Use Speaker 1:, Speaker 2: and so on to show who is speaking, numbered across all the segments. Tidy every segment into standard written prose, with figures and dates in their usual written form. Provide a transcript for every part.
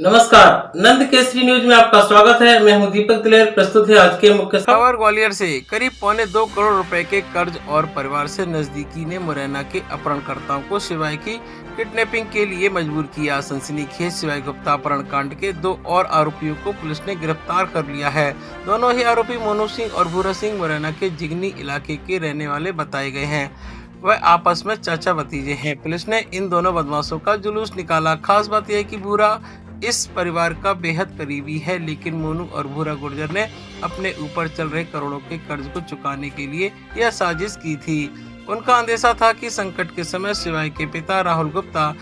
Speaker 1: नमस्कार, नंद केसरी न्यूज में आपका स्वागत है। मैं हूं दीपक दिलेर। प्रस्तुत है आज के मुख्य खबर। ग्वालियर से करीब 2.25 करोड़ रुपए के कर्ज और परिवार से नजदीकी ने मुरैना के अपहरणकर्ताओं को शिवाय की किडनैपिंग के लिए मजबूर किया। सनसनीखेज शिवाय गुप्ता अपहरण कांड के 2 और आरोपियों को पुलिस ने गिरफ्तार कर लिया है। दोनों ही आरोपी मोनू सिंह और भूरा सिंह मुरैना के जिगनी इलाके के रहने वाले बताए गए हैं। वह आपस में चाचा भतीजे हैं। पुलिस ने इन दोनों बदमाशों का जुलूस निकाला। खास बात यह है कि भूरा इस परिवार का बेहद करीबी है, लेकिन मोनू और भूरा गुर्जर ने अपने ऊपर चल रहे करोड़ों के कर्ज को चुकाने के लिए यह साजिश की थी। उनका अंदेशा था कि संकट के समय शिवाय के पिता राहुल गुप्ता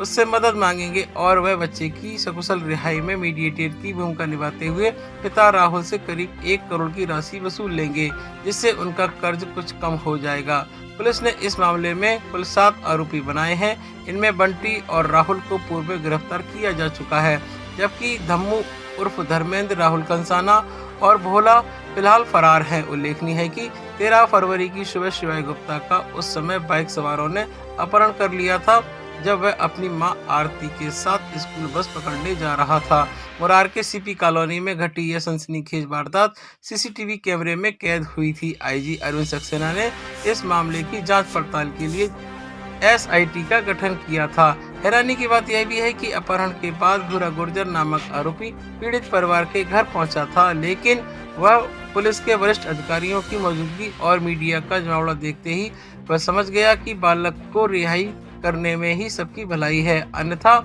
Speaker 1: उससे मदद मांगेंगे और वह बच्चे की सकुशल रिहाई में मीडिएटर की भूमिका निभाते हुए पिता राहुल से करीब 1 करोड़ की राशि वसूल लेंगे, जिससे उनका कर्ज कुछ कम हो जाएगा। पुलिस ने इस मामले में कुल 7 आरोपी बनाए हैं। इनमें बंटी और राहुल को पूर्व में गिरफ्तार किया जा चुका है, जबकि धम्मू उर्फ धर्मेंद्र, राहुल कंसाना और भोला फिलहाल फरार है। उल्लेखनीय है कि 13 फरवरी की सुबह शिवाय गुप्ता का उस समय बाइक सवारों ने अपहरण कर लिया था, जब वह अपनी मां आरती के साथ स्कूल बस पकड़ने जा रहा था। मुरार के सीपी कॉलोनी में घटी यह सनसनीखेज वारदात सीसीटीवी कैमरे में कैद हुई थी। आईजी अरविंद सक्सेना ने इस मामले की जांच पड़ताल के लिए एसआईटी का गठन किया था। हैरानी की बात यह भी है कि अपहरण के बाद भूरा गुर्जर नामक आरोपी पीड़ित परिवार के घर पहुंचा था, लेकिन वह पुलिस के वरिष्ठ अधिकारियों की मौजूदगी और मीडिया का जमावड़ा देखते ही वह समझ गया कि बालक को रिहाई करने में ही सबकी भलाई है, अन्यथा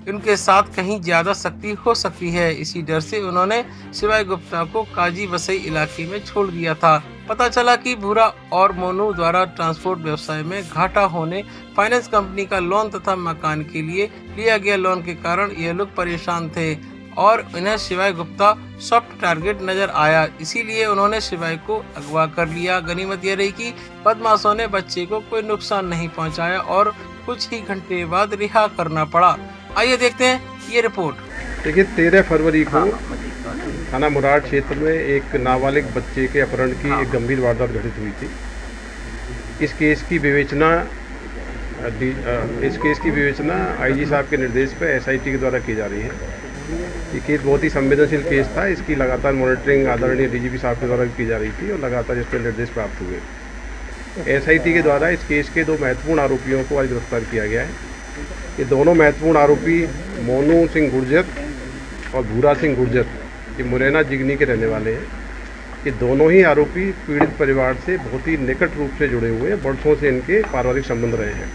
Speaker 1: उनके साथ कहीं ज्यादा सख्ती हो सकती है। इसी डर से उन्होंने शिवाय गुप्ता को काजी वसई इलाके में छोड़ दिया था। पता चला कि भूरा और मोनू द्वारा ट्रांसपोर्ट व्यवसाय में घाटा होने, फाइनेंस कंपनी का लोन तथा मकान के लिए लिया गया लोन के कारण ये लोग परेशान थे और इन्हें शिवाय गुप्ता सॉफ्ट टारगेट नजर आया। इसीलिए उन्होंने शिवाय को अगवा कर लिया। गनीमत यह रही कि बदमाशों ने बच्चे को कोई नुकसान नहीं पहुंचाया और कुछ ही घंटे बाद रिहा करना पड़ा। आइए देखते हैं ये रिपोर्ट।
Speaker 2: देखिए, 13 फरवरी को थाना मुरार क्षेत्र में एक नाबालिग बच्चे के अपहरण की एक गंभीर वारदात घटित हुई थी। इस केस की विवेचना आईजी साहब के निर्देश पर एसआईटी के द्वारा की जा रही है। ये केस बहुत ही संवेदनशील केस था। इसकी लगातार मॉनिटरिंग आदरणीय डीजीपी साहब के द्वारा की जा रही थी और लगातार इस पर निर्देश प्राप्त हुए। एसआईटी के द्वारा इस केस के 2 महत्वपूर्ण आरोपियों को आज गिरफ्तार किया गया है। ये दोनों महत्वपूर्ण आरोपी मोनू सिंह गुर्जर और भूरा सिंह गुर्जर, ये मुरैना जिगनी के रहने वाले हैं। ये दोनों ही आरोपी पीड़ित परिवार से बहुत ही निकट रूप से जुड़े हुए हैं। बरसों से इनके पारिवारिक संबंध रहे हैं।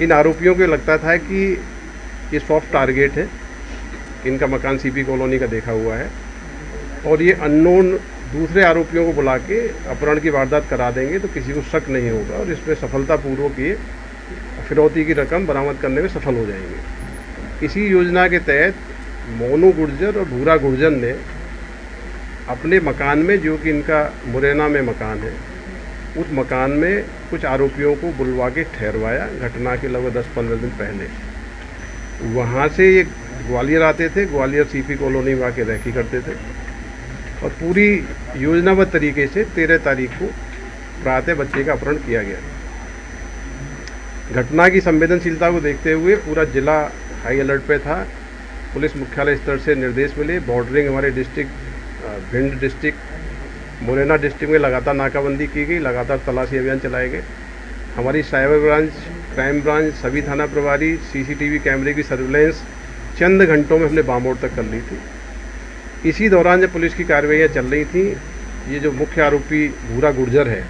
Speaker 2: इन आरोपियों को लगता था कि ये सॉफ्ट टारगेट है, इनका मकान सीपी कॉलोनी का देखा हुआ है और ये अननोन दूसरे आरोपियों को बुला के अपहरण की वारदात करा देंगे तो किसी को शक नहीं होगा और इसमें सफलतापूर्वक ये फिरौती की रकम बरामद करने में सफल हो जाएंगे। इसी योजना के तहत मोनू गुर्जर और भूरा गुर्जर ने अपने मकान में, जो कि इनका मुरैना में मकान है, उस मकान में कुछ आरोपियों को बुलवा के ठहरवाया। घटना के लगभग 10-15 दिन पहले वहाँ से ये ग्वालियर आते थे, ग्वालियर सीपी कॉलोनी में आके रैकी करते थे और पूरी योजनाबद्ध तरीके से 13 तारीख को प्रातः बच्चे का अपहरण किया गया। घटना की संवेदनशीलता को देखते हुए पूरा जिला हाई अलर्ट पे था। पुलिस मुख्यालय स्तर से निर्देश मिले। बॉर्डरिंग हमारे district Bhind district, Morena district में लगातार नाकाबंदी की गई, लगातार तलाशी अभियान चलाए गए। हमारी साइबर ब्रांच, क्राइम ब्रांच, सभी थाना प्रभारी सीसीटीवी कैमरे की सर्विलेंस चंद घंटों में हमने बामोड़ तक कर ली थी। इसी दौरान जब पुलिस की कार्रवाइयाँ चल रही थी, ये जो मुख्य आरोपी भूरा गुर्जर है,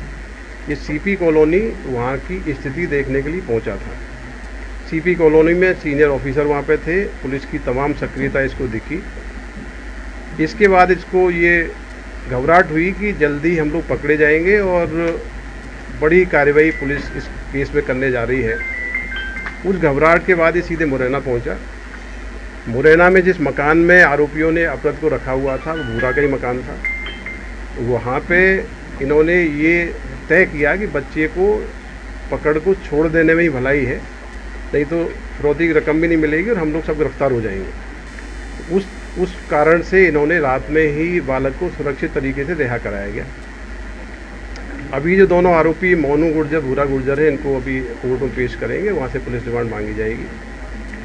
Speaker 2: ये सीपी कॉलोनी वहाँ की स्थिति देखने के लिए पहुँचा था। सीपी कॉलोनी में सीनियर ऑफिसर वहाँ पे थे। पुलिस की तमाम सक्रियता इसको दिखी। इसके बाद इसको ये घबराहट हुई कि जल्दी हम लोग पकड़े जाएंगे और बड़ी कार्रवाई पुलिस इस केस में करने जा रही है। उस घबराहट के बाद ये सीधे मुरैना पहुँचा। मुरैना में जिस मकान में आरोपियों ने अपराध को रखा हुआ था, वो भूरा का ही मकान था। वहाँ पे इन्होंने ये तय किया कि बच्चे को पकड़ को छोड़ देने में ही भलाई है, नहीं तो फिरौती की रकम भी नहीं मिलेगी और हम लोग सब गिरफ्तार हो जाएंगे। उस कारण से इन्होंने रात में ही बालक को सुरक्षित तरीके से रिहा कराया गया। अभी जो दोनों आरोपी मोनू गुर्जर, भूरा गुर्जर है, इनको अभी कोर्ट में पेश करेंगे, वहाँ से पुलिस रिमांड मांगी जाएगी।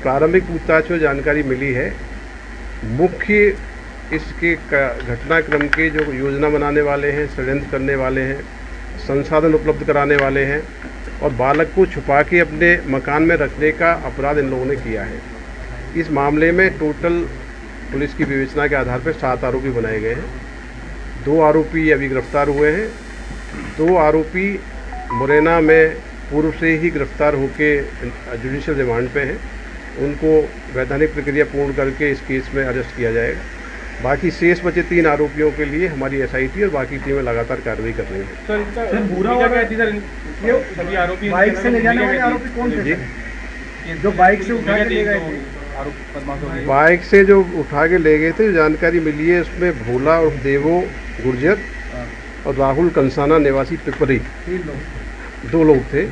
Speaker 2: प्रारंभिक पूछताछ में जानकारी मिली है, मुख्य इसके घटनाक्रम के जो योजना बनाने वाले हैं, षड्यंत्र करने वाले हैं, संसाधन उपलब्ध कराने वाले हैं और बालक को छुपा के अपने मकान में रखने का अपराध इन लोगों ने किया है। इस मामले में टोटल पुलिस की विवेचना के आधार पर 7 आरोपी बनाए गए हैं। 2 आरोपी अभी गिरफ्तार हुए हैं। 2 आरोपी मुरैना में पूर्व से ही गिरफ्तार होके जुडिशियल रिमांड पे हैं। उनको वैधानिक प्रक्रिया पूर्ण करके इस केस में अरेस्ट किया जाएगा। बाकी शेष बचे 3 आरोपियों के लिए हमारी एसआईटी और बाकी टीमें लगातार कार्रवाई कर रही हैं।
Speaker 3: सर बुरा हो गया थी सर, ये सभी आरोपी बाइक से ले जाने वाले आरोपी कौन थे जी? जो बाइक से उठा के ले गए थे,
Speaker 2: बाइक से जो उठा के ले गए थे, जानकारी मिली है उसमें भोला और देवो गुर्जर और राहुल कंसाना निवासी पिपरी 2 लोग थे।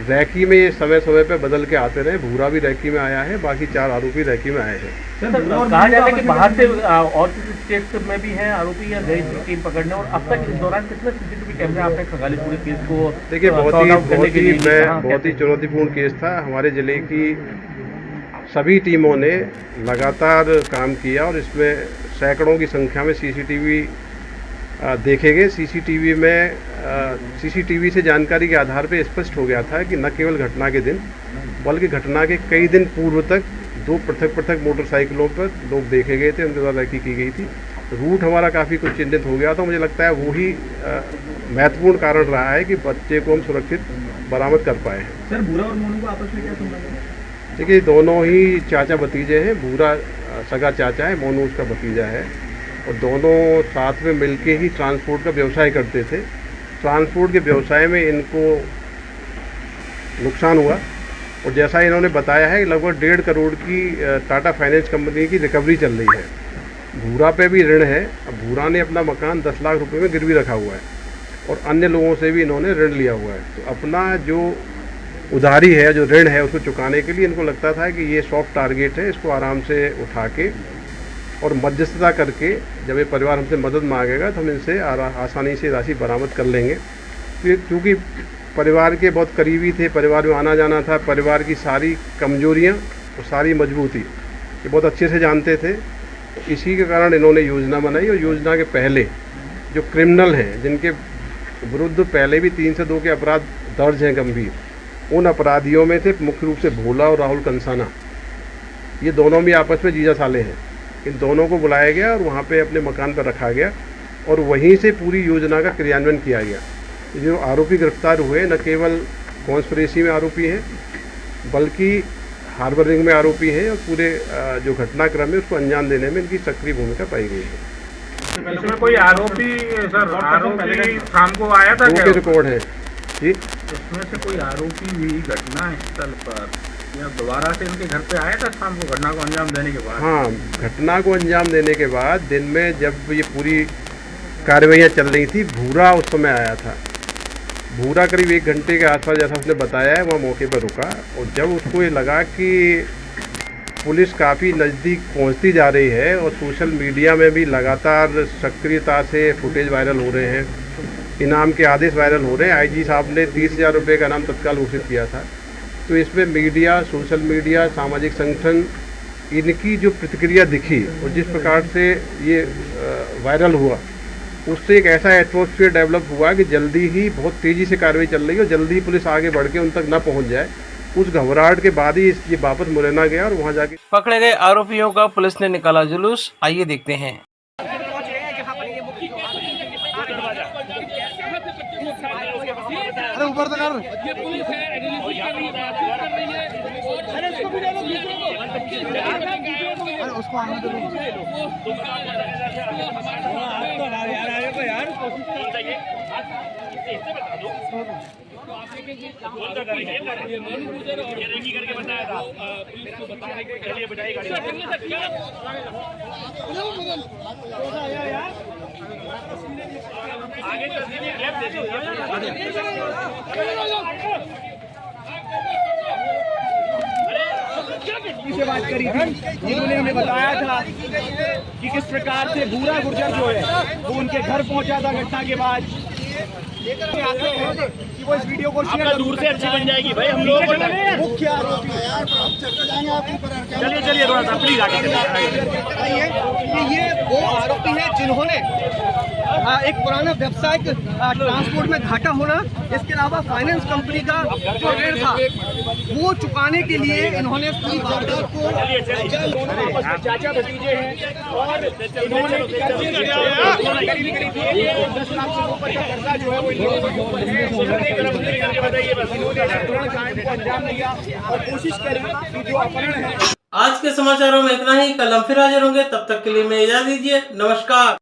Speaker 2: रैकी में ये समय समय पे बदल के आते रहे। भूरा भी रैकी में आया है, बाकी 4 आरोपी रैकी में आए हैं।
Speaker 3: कहा जाता है कि बाहर से और स्टेट में भी हैं आरोपी या गई टीम पकड़ने, और अब तक इस दौरान कितने सीसीटीवी कैमरे आपने खंगाली पूरे केस को?
Speaker 2: देखिए बहुत ही चुनौतीपूर्ण केस था। हमारे जिले की सभी टीमों ने लगातार काम किया और इसमें सैकड़ों की संख्या में सीसीटीवी देखे गए। सीसीटीवी से जानकारी के आधार पर स्पष्ट हो गया था कि न केवल घटना के दिन बल्कि घटना के कई दिन पूर्व तक 2 पृथक मोटरसाइकिलों पर लोग देखे गए थे, उनके द्वारा रैकी की गई थी। रूट हमारा काफ़ी कुछ चिन्हित हो गया था। मुझे लगता है वही महत्वपूर्ण कारण रहा है कि बच्चे को हम सुरक्षित बरामद कर पाए हैं।
Speaker 3: सर भूरा और मोनू को आपस में क्या संबंध है?
Speaker 2: देखिए दोनों ही चाचा भतीजे हैं। भूरा सगा चाचा है, मोनू उसका भतीजा है और दोनों साथ में मिलके ही ट्रांसपोर्ट का व्यवसाय करते थे। ट्रांसपोर्ट के व्यवसाय में इनको नुकसान हुआ और जैसा इन्होंने बताया है लगभग 1.5 करोड़ की टाटा फाइनेंस कंपनी की रिकवरी चल रही है। भूरा पे भी ऋण है। अब भूरा ने अपना मकान 10 लाख रुपए में गिरवी रखा हुआ है और अन्य लोगों से भी इन्होंने ऋण लिया हुआ है। तो अपना जो उधारी है, जो ऋण है, उसको चुकाने के लिए इनको लगता था कि ये सॉफ्ट टारगेट है, इसको आराम से उठा के और मध्यस्थता करके जब ये परिवार हमसे मदद मांगेगा तो हम इनसे आसानी से राशि बरामद कर लेंगे। क्योंकि परिवार के बहुत करीबी थे, परिवार में आना जाना था, परिवार की सारी कमजोरियां और सारी मजबूती ये बहुत अच्छे से जानते थे। तो इसी के कारण इन्होंने योजना बनाई और योजना के पहले जो क्रिमिनल हैं, जिनके विरुद्ध पहले भी 3 से 2 के अपराध दर्ज हैं गंभीर, उन अपराधियों में थे मुख्य रूप से भोला और राहुल कंसाना। ये दोनों भी आपस में जीजा साले हैं। इन दोनों को बुलाया गया और वहाँ पे अपने मकान पर रखा गया और वहीं से पूरी योजना का क्रियान्वयन किया गया। जो आरोपी गिरफ्तार हुए न केवल कॉन्स्पिरेसी में आरोपी हैं बल्कि हार्बरिंग में आरोपी हैं और पूरे जो घटनाक्रम है उसको अंजाम देने में इनकी सक्रिय भूमिका पाई गई है।
Speaker 3: इसमें कोई आरोपी शाम को आया था क्या?
Speaker 2: रिकॉर्ड है जी।
Speaker 3: इसमें से कोई आरोपी भी घटना स्थल पर या दोबारा से इनके घर पे आया था शाम को घटना को अंजाम देने के बाद?
Speaker 2: हाँ, घटना को अंजाम देने के बाद दिन में जब ये पूरी कार्रवाइयाँ चल रही थी, भूरा उस समय आया था। भूरा करीब 1 घंटे के आसपास, जैसा उसने बताया है, वहाँ मौके पर रुका और जब उसको ये लगा कि पुलिस काफ़ी नज़दीक पहुँचती जा रही है और सोशल मीडिया में भी लगातार सक्रियता से फुटेज वायरल हो रहे हैं, इनाम के आदेश वायरल हो रहे हैं। आईजी साहब ने 30,000 रुपये का इनाम तत्काल घोषित किया था। तो इसमें मीडिया, सोशल मीडिया, सामाजिक संगठन, इनकी जो प्रतिक्रिया दिखी और जिस प्रकार से ये वायरल हुआ, उससे एक ऐसा एटमॉस्फेयर डेवलप हुआ कि जल्दी ही बहुत तेज़ी से कार्रवाई चल रही है और जल्दी ही पुलिस आगे बढ़ के उन तक न पहुंच जाए। उस घबराहट के बाद ही ये वापस मुरैना गया और वहां जाके
Speaker 1: पकड़े गए आरोपियों का पुलिस ने निकाला जुलूस। आइए देखते हैं।
Speaker 4: अरे ऊपर तो कर। अरे उसको आने दो यार।
Speaker 5: से बात करी थी, जिन्होंने हमें बताया था कि किस प्रकार से भूरा गुर्जर जो है वो उनके घर पहुंचा था घटना के बाद। लेकर आते हैं कि वो इस वीडियो को शेयर
Speaker 3: दूर से अच्छी बन जाएगी भाई, हम लोग
Speaker 5: मुख्य आरोपी
Speaker 3: चलिए थोड़ा सा प्लीज आगे
Speaker 5: बताइए कि ये वो आरोपी है जिन्होंने एक पुराना व्यवसायिक ट्रांसपोर्ट में घाटा होना, इसके अलावा फाइनेंस कंपनी का जो ऋण था वो चुकाने के लिए इन्होंने पूरी वारदात को चाचा भतीजे हैं और इन्होंने 10 लाख से ऊपर का कर्जा जो है वो अंजाम दिया और कोशिश करी कि जो अपहरण है।
Speaker 1: आज के समाचारों में इतना ही। कल हम फिर हाजिर होंगे, तब तक के लिए मैं इजाजत दीजिए। नमस्कार।